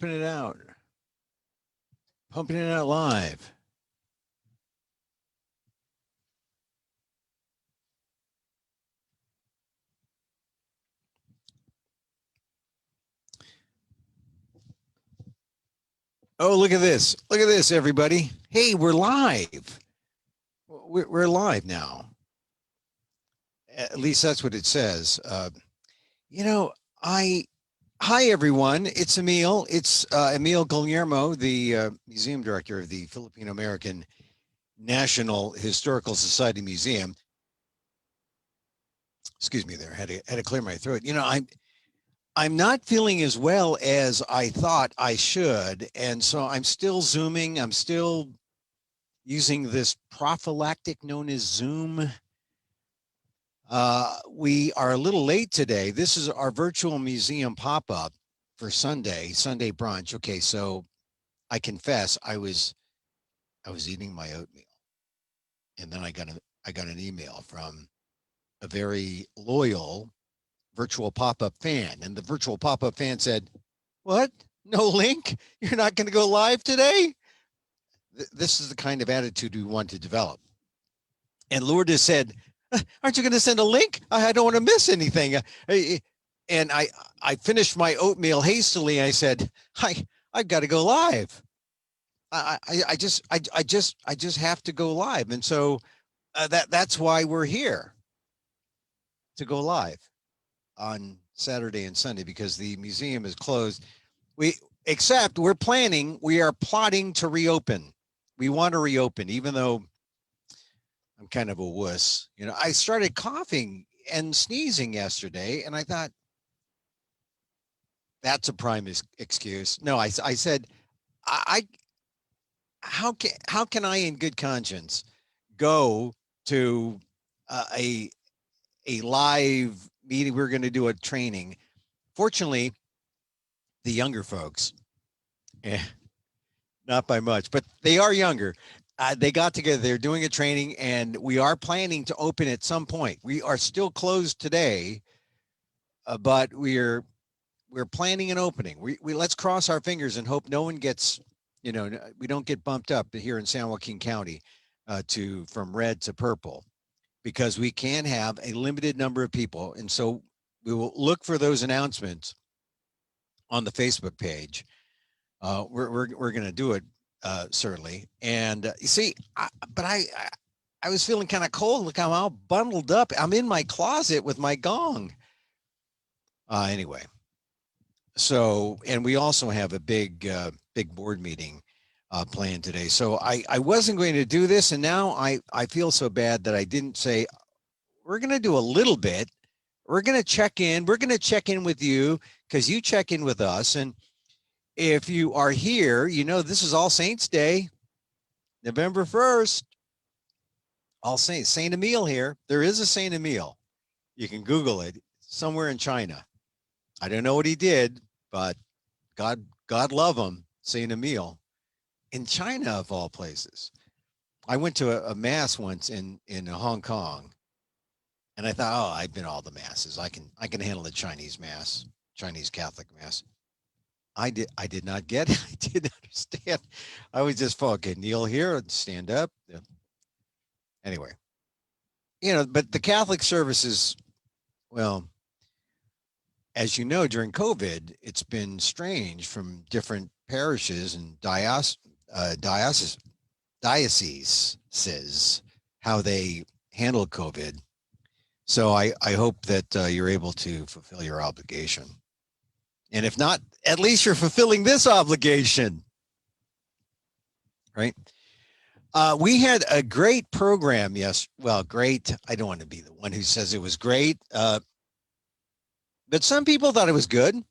pumping it out, pumping it out live. Oh, look at this. Look at this, everybody. Hey, we're live. We're live now. At least that's what it says. You know, I, hi, everyone. It's Emil. It's Emil Guillermo, the museum director of the Filipino American National Historical Society Museum. Excuse me there. Had to clear my throat. I'm not feeling as well as I thought I should. And so I'm still Zooming. I'm still using this prophylactic known as Zoom. We are a little late today. This is our virtual museum pop-up for Sunday brunch. Okay, so I confess I was eating my oatmeal, and then I got an email from a very loyal virtual pop-up fan, and the virtual pop-up fan said, "What? No link? You're not going to go live today?" This is the kind of attitude we want to develop. And Lourdes said, "Aren't you going to send a link? I don't want to miss anything." And I finished my oatmeal hastily. I said, I've got to go live. I just have to go live. And so that's why we're here, to go live on Saturday and Sunday, because the museum is closed. We are plotting to reopen. We want to reopen, even though I'm kind of a wuss. I started coughing and sneezing yesterday, and I thought, that's a prime excuse. No, I said, I how can I, in good conscience, go to a live meeting? We're going to do a training. Fortunately, the younger folks, not by much, but they are younger. They got together. They're doing a training, and we are planning to open at some point. We are still closed today, but we're planning an opening. We let's cross our fingers and hope no one gets, we don't get bumped up here in San Joaquin County from red to purple, because we can have a limited number of people, and so we will look for those announcements on the Facebook page. We're going to do it certainly. And you see, I was feeling kind of cold. Look, I'm all bundled up. I'm in my closet with my gong. Anyway, so, and we also have a big board meeting planned today. So I wasn't going to do this, and now I feel so bad that I didn't say, we're going to do a little bit. We're going to check in. We're going to check in with you, because you check in with us. And if you are here, this is All Saints Day, November 1st. All Saints, Saint Emil here. There is a Saint Emil. You can Google it, somewhere in China. I don't know what he did, but God love him, Saint Emil, in China of all places. I went to a mass once in Hong Kong, and I thought, oh, I've been all the masses. I can handle the Chinese mass, Chinese Catholic mass. I did not get it. I didn't understand. I was just, okay, kneel here and stand up. Anyway, but the Catholic services, well, as you know, during COVID, it's been strange from different parishes and dioceses, how they handle COVID. So I hope that you're able to fulfill your obligation. And if not, at least you're fulfilling this obligation, right? We had a great program. Yes. Well, great. I don't want to be the one who says it was great. But some people thought it was good.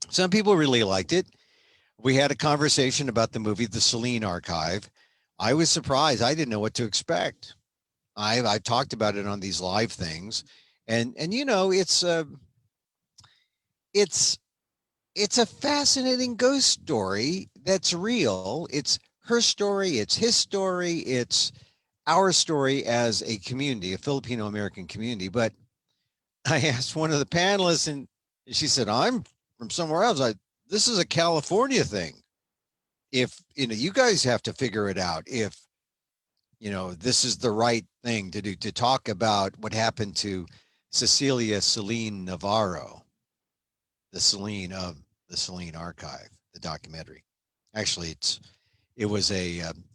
Some people really liked it. We had a conversation about the movie, The Celine Archive. I was surprised. I didn't know what to expect. I talked about it on these live things, and it's a fascinating ghost story that's real. It's her story. It's his story. It's our story as a community, a Filipino American community. But I asked one of the panelists, and she said, "I'm from somewhere else. this is a California thing. If, you guys have to figure it out. If, this is the right thing to do, to talk about what happened to Cecilia Celine Navarro, the Celine of the Celine Archive, the documentary. Actually, it's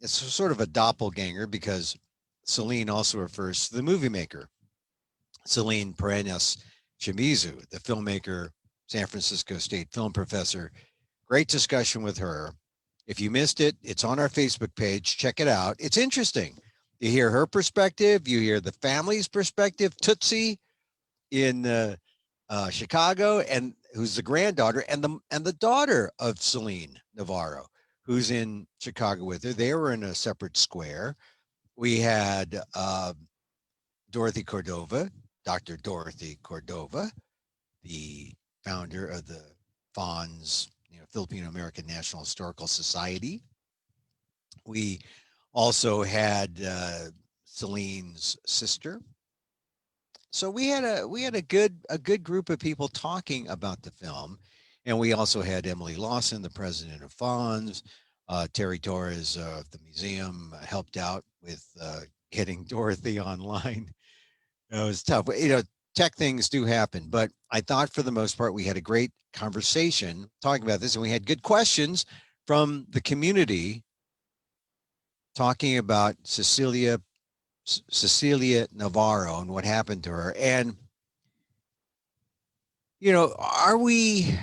sort of a doppelganger because Celine also refers to the movie maker, Celine Perennis Shimizu, the filmmaker, San Francisco State film professor. Great discussion with her. If you missed it, it's on our Facebook page. Check it out. It's interesting. You hear her perspective. You hear the family's perspective. Tootsie in Chicago, and who's the granddaughter, and the daughter of Celine Navarro, who's in Chicago with her. They were in a separate square. We had Dorothy Cordova, Dr. Dorothy Cordova, the founder of the FONS, Filipino American National Historical Society. We also had Celine's sister. So we had a good group of people talking about the film, and we also had Emily Lawson, the president of FONS. Terry Torres of the museum helped out with getting Dorothy online. It was tough. Tech things do happen, but I thought for the most part we had a great conversation talking about this, and we had good questions from the community talking about Cecilia Navarro and what happened to her. And are we,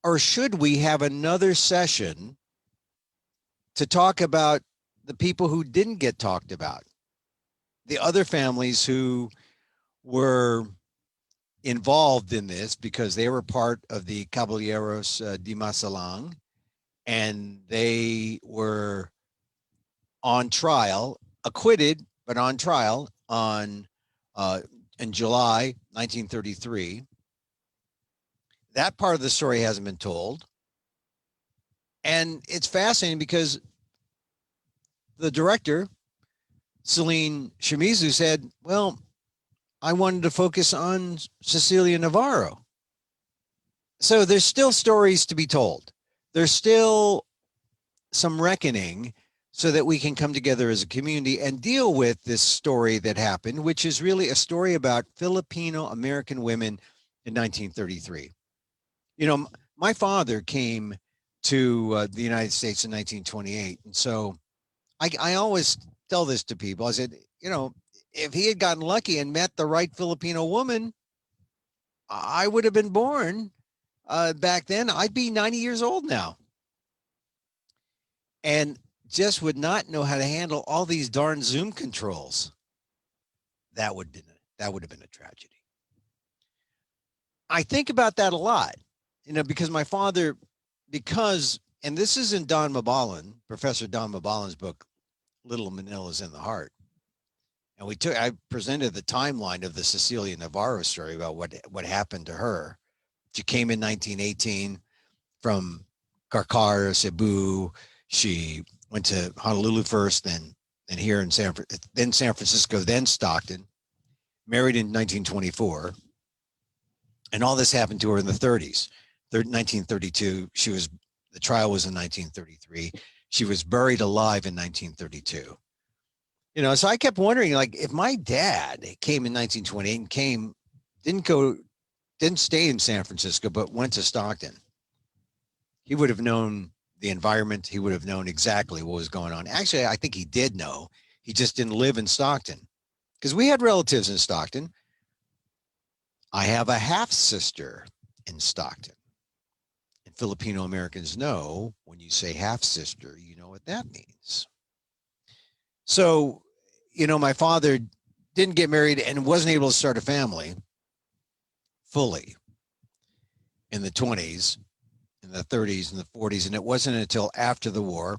or should we have another session to talk about the people who didn't get talked about, the other families who were involved in this because they were part of the Caballeros de Masalang, and they were on trial, acquitted, but on trial in July 1933. That part of the story hasn't been told. And it's fascinating because the director, Celine Shimizu, said, well, I wanted to focus on Cecilia Navarro. So there's still stories to be told. There's still some reckoning so that we can come together as a community and deal with this story that happened, which is really a story about Filipino American women in 1933. My father came to the United States in 1928. And so I always tell this to people. I said, if he had gotten lucky and met the right Filipino woman, I would have been born back then. I'd be 90 years old now. And just would not know how to handle all these darn Zoom controls. That would have been a tragedy. I think about that a lot, because my father, and this is in Don Mabalan, Professor Don Mabalan's book, Little Manila's in the Heart. And I presented the timeline of the Cecilia Navarro story about what happened to her. She came in 1918 from Carcar, Cebu. She went to Honolulu first, then here in San Francisco, then Stockton, married in 1924. And all this happened to her in the 30s. 1932, the trial was in 1933. She was buried alive in 1932. So I kept wondering, like, if my dad came in 1928 and didn't stay in San Francisco, but went to Stockton, he would have known the environment. He would have known exactly what was going on. Actually, I think he did know. He just didn't live in Stockton because we had relatives in Stockton. I have a half sister in Stockton. And Filipino Americans know when you say half sister, you know what that means. So, my father didn't get married and wasn't able to start a family fully in the 20s, in the 30s and the 40s. And it wasn't until after the war.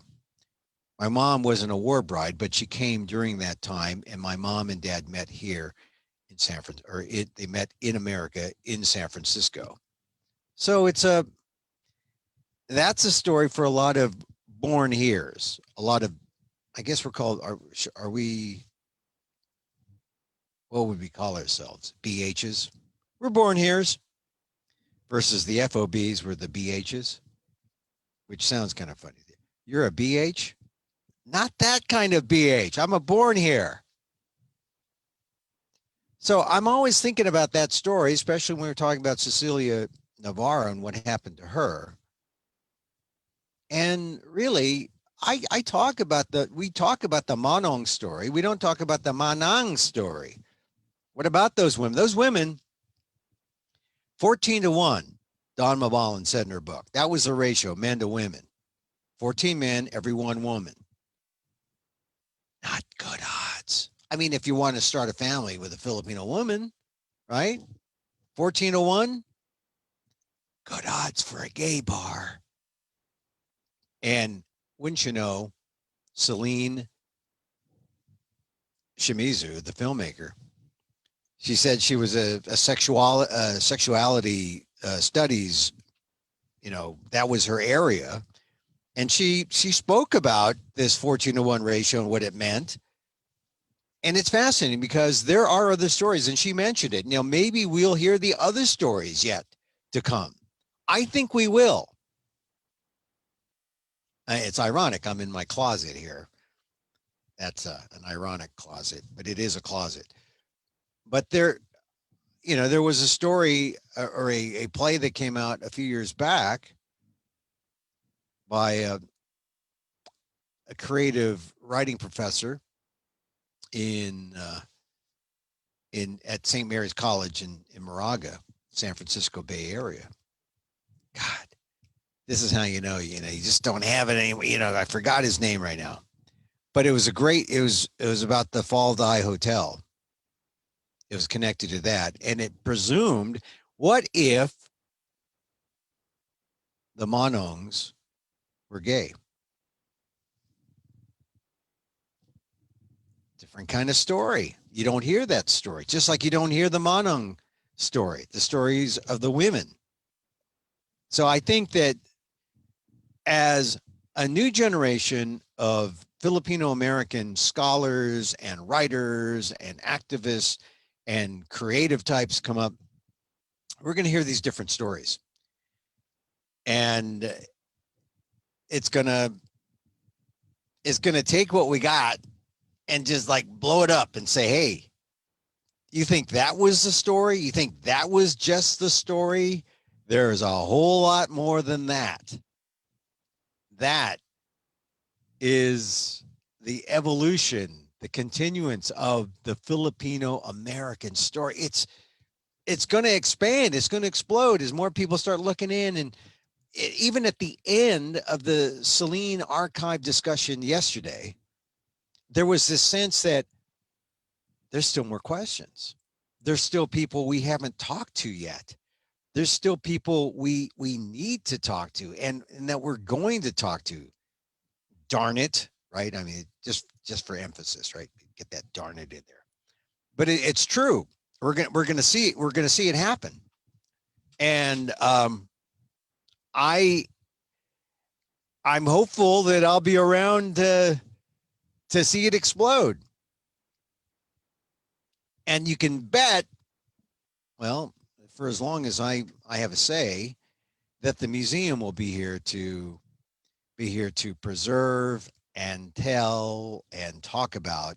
My mom wasn't a war bride, but she came during that time. And my mom and dad met here in San Francisco, they met in America in San Francisco. So that's a story for a lot of born here's. A lot of, I guess we're called, are we, what would we call ourselves? BHs. We're born here's. versus the FOBs were the BHs, which sounds kind of funny. You're a BH? Not that kind of BH. I'm a born here. So I'm always thinking about that story, especially when we're talking about Cecilia Navarro and what happened to her. And really, we talk about the Manong story. We don't talk about the Manang story. What about those women? Those women, 14-1, Dawn Mabalan said in her book. That was the ratio, men to women. 14 men, every one woman. Not good odds. I mean, if you want to start a family with a Filipino woman, right? 14-1, good odds for a gay bar. And wouldn't you know, Celine Shimizu, the filmmaker, she said she was a sexuality studies, that was her area. And she spoke about this 14-1 ratio and what it meant. And it's fascinating because there are other stories, and she mentioned it. Maybe we'll hear the other stories yet to come. I think we will. It's ironic. I'm in my closet here. That's an ironic closet, but it is a closet. But there was a story or a play that came out a few years back by a creative writing professor at St. Mary's College in Moraga, San Francisco Bay Area. God, this is how you just don't have it anymore. I forgot his name right now, but it was about the Fall Die Hotel. It was connected to that, and it presumed, what if the Manongs were gay? Different kind of story. You don't hear that story, just like you don't hear the Manong story, the stories of the women. So I think that as a new generation of Filipino American scholars and writers and activists and creative types come up, we're going to hear these different stories. And it's going to take what we got and just like blow it up and say, hey, you think that was the story? You think that was just the story? There's a whole lot more than that. That is the evolution, the continuance of the Filipino American story. It's going to expand. It's going to explode as more people start looking in. And even at the end of the Celine archive discussion yesterday, there was this sense that there's still more questions. There's still people we haven't talked to yet. There's still people we need to talk to and that we're going to talk to. Darn it, right? I mean, just for emphasis, right? Get that darn it in there. But it's true. We're gonna see it happen. And I'm hopeful that I'll be around to see it explode. And you can bet, well, for as long as I have a say, that the museum will be here to preserve and tell and talk about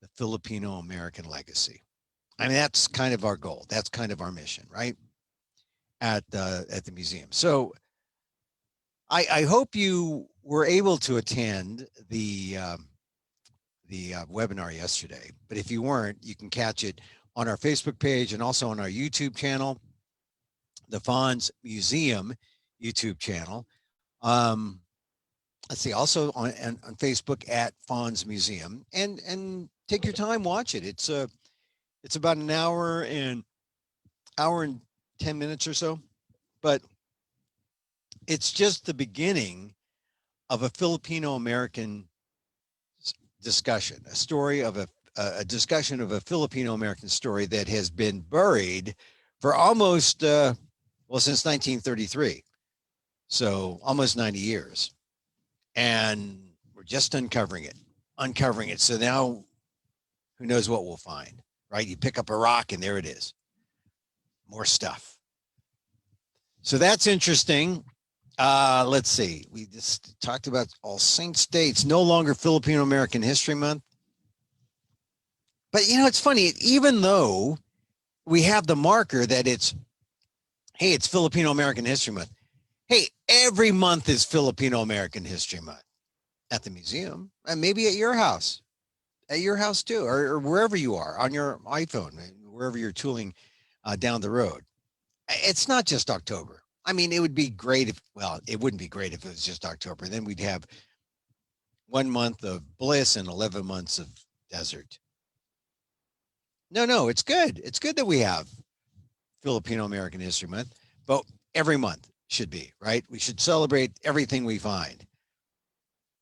the Filipino American legacy. I mean, that's kind of our goal. That's kind of our mission, right? At the museum. So I hope you were able to attend the webinar yesterday. But if you weren't, you can catch it on our Facebook page and also on our YouTube channel, the Fonz Museum YouTube channel. Let's see, also on Facebook at Fonz Museum, and take your time, watch it. It's about an hour and 10 minutes or so, but it's just the beginning of a Filipino American discussion, a story of a discussion of a Filipino American story that has been buried for almost since 1933, so almost 90 years, and we're just uncovering it. So now, who knows what we'll find, right? You pick up a rock and there it is, more stuff. So that's interesting. Let's see. We just talked about All Saints Day. It's no longer Filipino American History Month. But you know, it's funny, even though we have the marker that it's, hey, it's Filipino American History Month. Hey, every month is Filipino American History Month at the museum, and maybe at your house too, or wherever you are on your iPhone, wherever you're tooling down the road. It's not just October. I mean, it would be great if, well, it wouldn't be great if it was just October. Then we'd have 1 month of bliss and 11 months of desert. No, it's good. It's good that we have Filipino American History Month, but every month should be, right? We should celebrate everything we find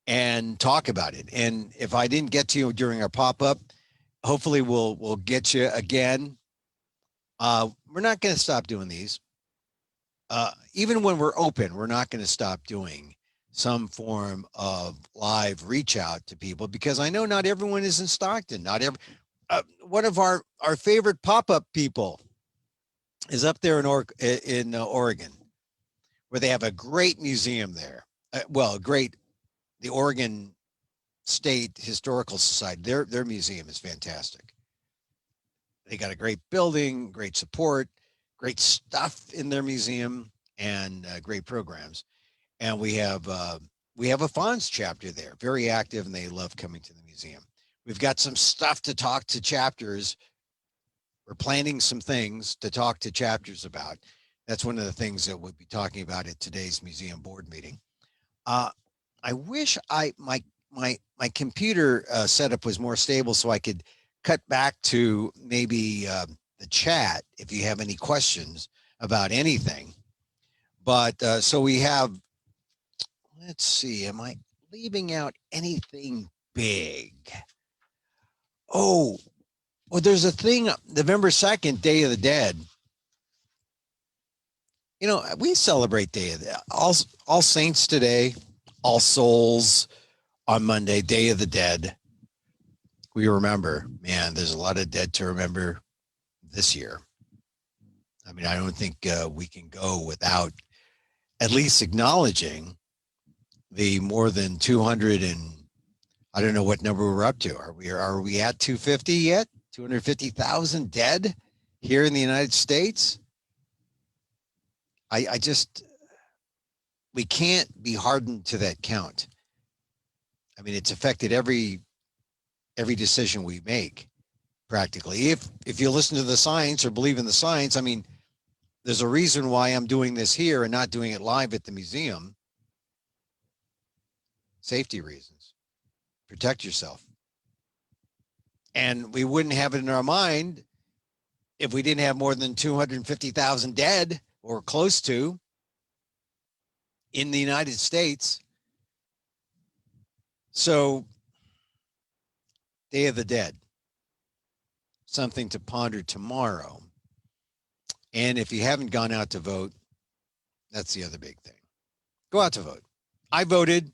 and talk about it. And if I didn't get to you during our pop-up, hopefully we'll get you again. We're not going to stop doing these. Even when we're open, we're not going to stop doing some form of live reach out to people, because I know not everyone is in Stockton. Not every one of our favorite pop-up people is up there in Oregon, where they have a great museum there. The Oregon State Historical Society. Their museum is fantastic. They got a great building, great support, great stuff in their museum, and great programs. And we have a Fonz chapter there, very active, and they love coming to the museum. We've got some stuff to talk to chapters. We're planning some things to talk to chapters about. That's one of the things that we'll be talking about at today's museum board meeting. I wish my computer setup was more stable, so I could cut back to maybe the chat if you have any questions about anything. But so we have, let's see, am I leaving out anything big? Oh, well, there's a thing, November 2nd, Day of the Dead. You know, we celebrate Day of the All Saints today, All Souls on Monday, Day of the Dead. We remember, man, there's a lot of dead to remember this year. I mean, I don't think we can go without at least acknowledging the more than 200 and I don't know what number we're up to. Are we at 250 yet? 250,000 dead here in the United States? I just, we can't be hardened to that count. I mean, it's affected every decision we make practically. If you listen to the science or believe in the science, I mean, there's a reason why I'm doing this here and not doing it live at the museum. Safety reasons. Protect yourself. And we wouldn't have it in our mind if we didn't have more than 250,000 dead or close to in the United States. So, Day of the Dead, something to ponder tomorrow. And if you haven't gone out to vote, that's the other big thing. Go out to vote. I voted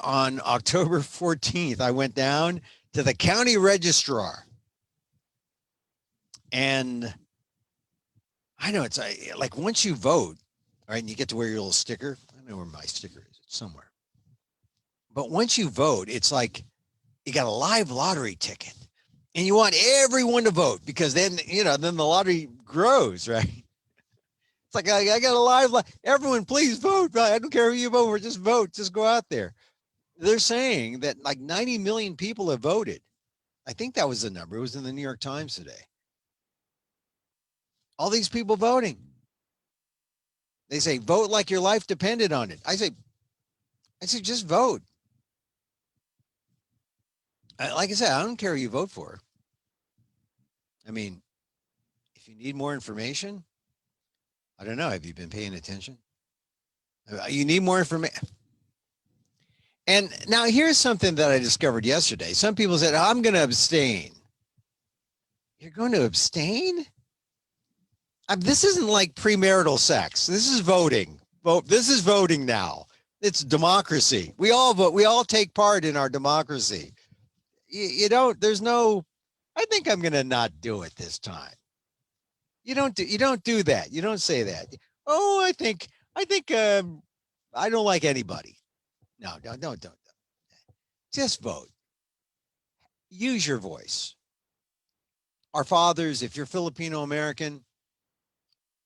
on October 14th. I went down to the county registrar. And I know it's like once you vote, all right, and you get to wear your little sticker. I don't know where my sticker is. It's somewhere. But once you vote, it's like you got a live lottery ticket. And you want everyone to vote because then, then the lottery grows, right? It's like, I got a live, everyone please vote. I don't care who you vote for, just vote, just go out there. They're saying that like 90 million people have voted. I think that was the number. It was in the New York Times today. All these people voting. They say, vote like your life depended on it. I say, just vote. Like I said, I don't care who you vote for. I mean, if you need more information, I don't know. Have you been paying attention? You need more information. And now here's something that I discovered yesterday. Some people said, I'm going to abstain. You're going to abstain? This isn't like premarital sex. This is voting. This is voting now. It's democracy. We all vote. We all take part in our democracy. You don't, there's no, I think I'm going to not do it this time. You don't do that. You don't say that. Oh, I think I don't like anybody. No, don't. Just vote. Use your voice. Our fathers, if you're Filipino American,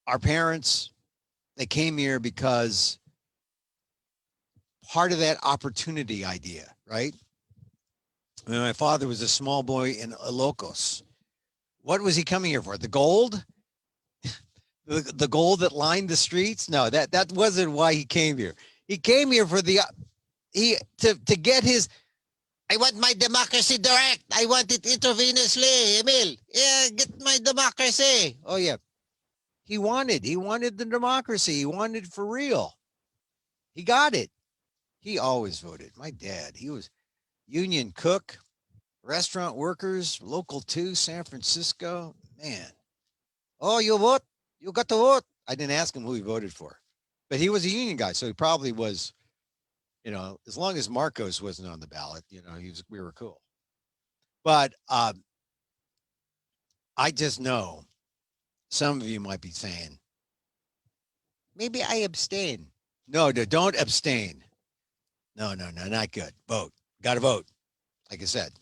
our parents, they came here because part of that opportunity idea, right? When my father was a small boy in Ilocos, what was he coming here for? The gold? The gold that lined the streets? No, that wasn't why he came here. He came here for the he to get his. I want my democracy direct. I want it intravenously, Emil. Yeah, get my democracy. Oh yeah, he wanted the democracy. He wanted it for real. He got it. He always voted. My dad, he was union cook, restaurant workers, local 2, San Francisco. Man. Oh, you vote? You got to vote. I didn't ask him who he voted for, but he was a union guy, so he probably was. As long as Marcos wasn't on the ballot, we were cool. But I just know some of you might be saying, maybe I abstain. No, don't abstain. No, not good. Vote. Got to vote. Like I said,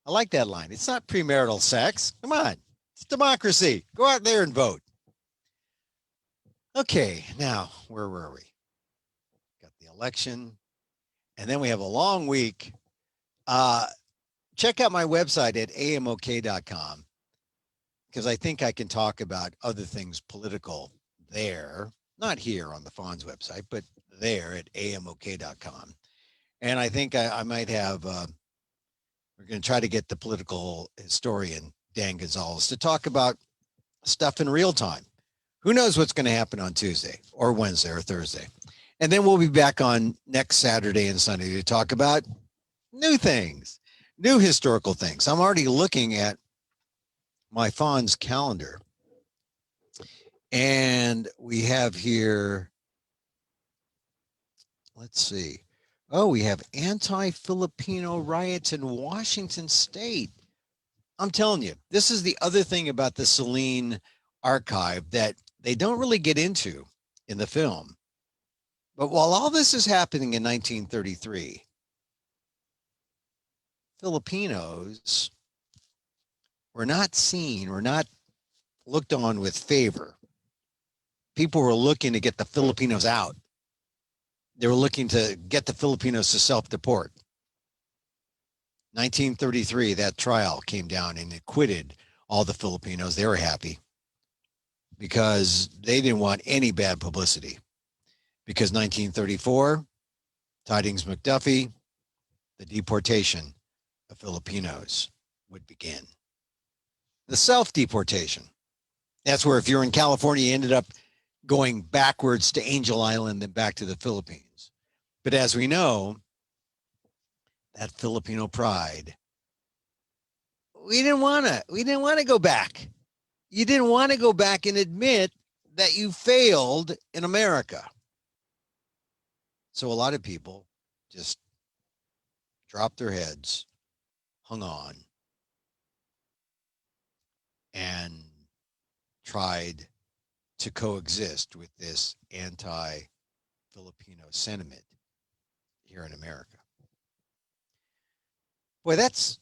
I like that line. It's not premarital sex. Come on. It's democracy. Go out there and vote. Okay, now, where were we? Got the election, and then we have a long week. Check out my website at amok.com because I think I can talk about other things political there, not here on the Fonz website, but there at amok.com. And I think I might have, we're going to try to get the political historian, Dan Gonzalez, to talk about stuff in real time. Who knows what's going to happen on Tuesday or Wednesday or Thursday. And then we'll be back on next Saturday and Sunday to talk about new things, new historical things. I'm already looking at my Fonz calendar. And we have here, let's see. Oh, we have anti-Filipino riots in Washington State. I'm telling you, this is the other thing about the Saline archive that they don't really get into in the film. But while all this is happening in 1933, Filipinos were not seen, were not looked on with favor. People were looking to get the Filipinos out. They were looking to get the Filipinos to self-deport. 1933, that trial came down and acquitted all the Filipinos. They were happy because they didn't want any bad publicity. Because 1934, Tidings McDuffie, the deportation of Filipinos would begin. The self-deportation. That's where if you're in California, you ended up going backwards to Angel Island, then back to the Philippines. But as we know, that Filipino pride, we didn't want to go back. You didn't want to go back and admit that you failed in America. So a lot of people just dropped their heads, hung on, and tried to coexist with this anti-Filipino sentiment here in America. Boy, that's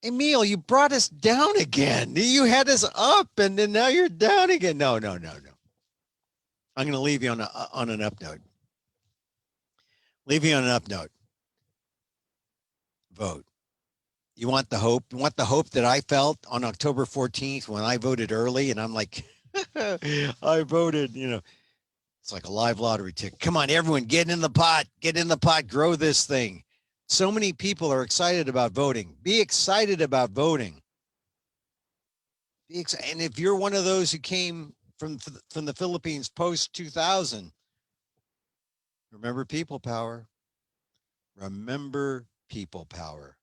Emil, you brought us down again. You had us up and then now you're down again. No. I'm going to leave you on an up note. Leave you on an up note. Vote. You want the hope? You want the hope that I felt on October 14th when I voted early and I'm like, I voted, it's like a live lottery ticket. Come on, everyone, get in the pot, grow this thing. So many people are excited about voting. Be excited about voting. And if you're one of those who came from the Philippines post 2000, remember people power. Remember people power.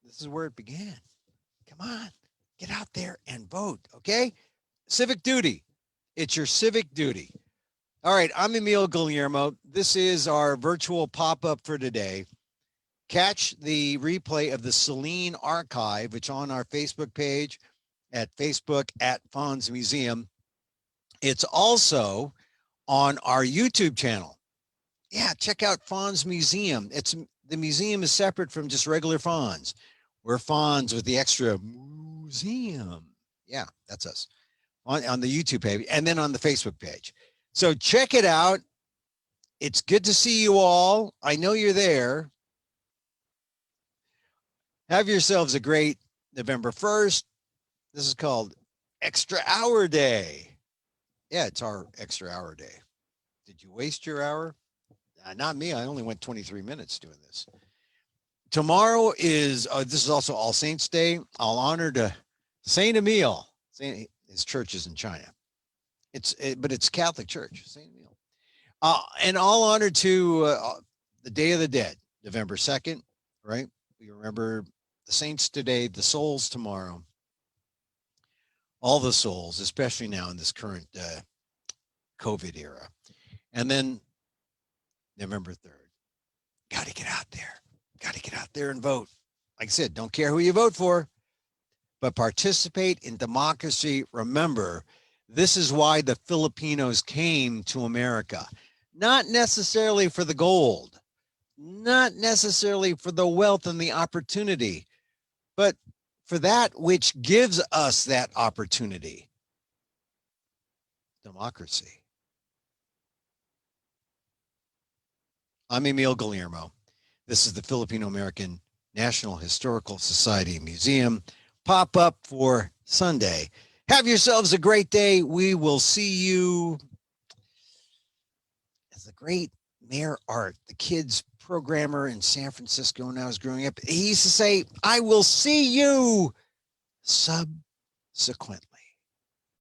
This is where it began. Come on, get out there and vote, okay? Civic duty. It's your civic duty. All right, I'm Emil Guillermo. This is our virtual pop-up for today. Catch the replay of the Saline Archive, which on our Facebook page at Facebook at Fonz Museum. It's also on our YouTube channel. Yeah, check out Fonz Museum. The museum is separate from just regular Fonz. We're Fonz with the extra museum. Yeah, that's us on the YouTube page and then on the Facebook page. So check it out. It's good to see you all. I know you're there. Have yourselves a great November 1st. This is called Extra Hour Day. Yeah, it's our extra hour day. Did you waste your hour? Not me. I only went 23 minutes doing this. Tomorrow is, this is also All Saints Day. I'll honor to Saint Emile. His church is in China. But it's Catholic Church, Saint Emile. And all honor to the Day of the Dead, November 2nd, right? We remember the saints today, the souls tomorrow. All the souls, especially now in this current COVID era. And then November 3rd, got to get out there. Got to get out there and vote. Like I said, don't care who you vote for, but participate in democracy. Remember, this is why the Filipinos came to America. Not necessarily for the gold, not necessarily for the wealth and the opportunity, but for that which gives us that opportunity. Democracy. I'm Emil Guillermo. This is the Filipino American National Historical Society Museum pop-up for Sunday. Have yourselves a great day. We will see you. As the great Mayor Art, the kids programmer in San Francisco when I was growing up, he used to say, I will see you subsequently.